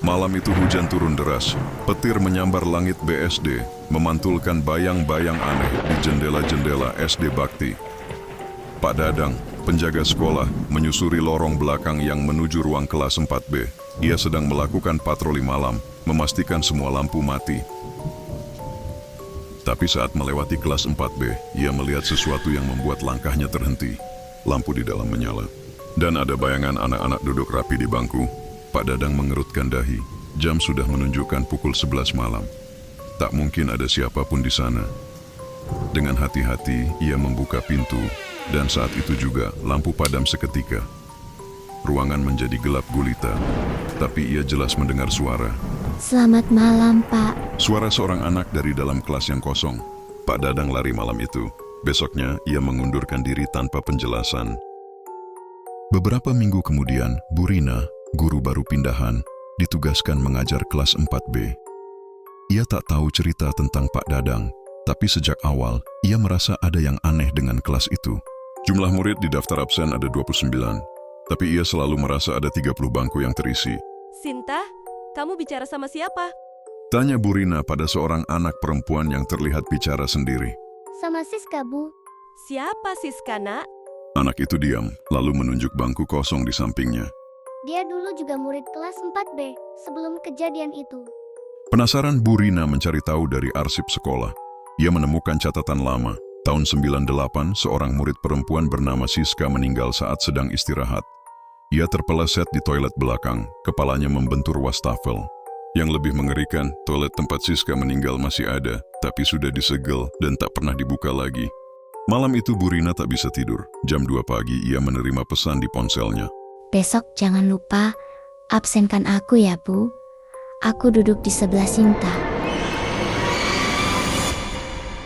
Malam itu hujan turun deras, petir menyambar langit BSD, memantulkan bayang-bayang aneh di jendela-jendela SD Bakti. Pak Dadang, penjaga sekolah, menyusuri lorong belakang yang menuju ruang kelas 4B. Ia sedang melakukan patroli malam, memastikan semua lampu mati. Tapi saat melewati kelas 4B, ia melihat sesuatu yang membuat langkahnya terhenti. Lampu di dalam menyala, dan ada bayangan anak-anak duduk rapi di bangku. Pak Dadang mengerutkan dahi. Jam sudah menunjukkan pukul 11 malam. Tak mungkin ada siapapun di sana. Dengan hati-hati, ia membuka pintu, dan saat itu juga lampu padam seketika. Ruangan menjadi gelap gulita, tapi ia jelas mendengar suara. Selamat malam, Pak. Suara seorang anak dari dalam kelas yang kosong. Pak Dadang lari malam itu. Besoknya, ia mengundurkan diri tanpa penjelasan. Beberapa minggu kemudian, Bu Rina, guru baru pindahan, ditugaskan mengajar kelas 4B. Ia tak tahu cerita tentang Pak Dadang, tapi sejak awal, ia merasa ada yang aneh dengan kelas itu. Jumlah murid di daftar absen ada 29, tapi ia selalu merasa ada 30 bangku yang terisi. Sinta, kamu bicara sama siapa? Tanya Bu Rina pada seorang anak perempuan yang terlihat bicara sendiri. Sama Siska, Bu. Siapa Siska, Nak? Anak itu diam, lalu menunjuk bangku kosong di sampingnya. Dia dulu juga murid kelas 4B sebelum kejadian itu. Penasaran, Bu Rina mencari tahu dari arsip sekolah. Ia menemukan catatan lama. Tahun 98, seorang murid perempuan bernama Siska meninggal saat sedang istirahat. Ia terpeleset di toilet belakang, kepalanya membentur wastafel. Yang lebih mengerikan, toilet tempat Siska meninggal masih ada, tapi sudah disegel dan tak pernah dibuka lagi. Malam itu Bu Rina tak bisa tidur. Jam 2 pagi ia menerima pesan di ponselnya. Besok jangan lupa absenkan aku ya, Bu. Aku duduk di sebelah Sinta.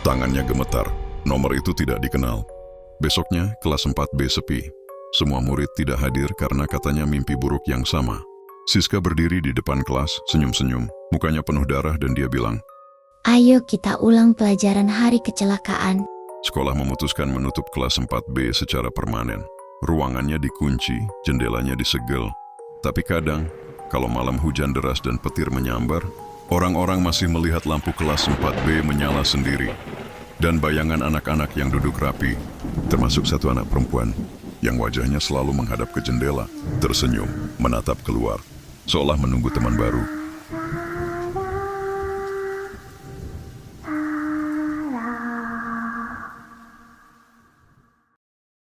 Tangannya gemetar. Nomor itu tidak dikenal. Besoknya, kelas 4B sepi. Semua murid tidak hadir karena katanya mimpi buruk yang sama. Siska berdiri di depan kelas, senyum-senyum. Mukanya penuh darah dan dia bilang, Ayo kita ulang pelajaran hari kecelakaan. sekolah memutuskan menutup kelas 4B secara permanen. Ruangannya dikunci, jendelanya disegel. Tapi kadang, kalau malam hujan deras dan petir menyambar, orang-orang masih melihat lampu kelas 4B menyala sendiri. Dan bayangan anak-anak yang duduk rapi, termasuk satu anak perempuan, yang wajahnya selalu menghadap ke jendela, tersenyum, menatap keluar, seolah menunggu teman baru.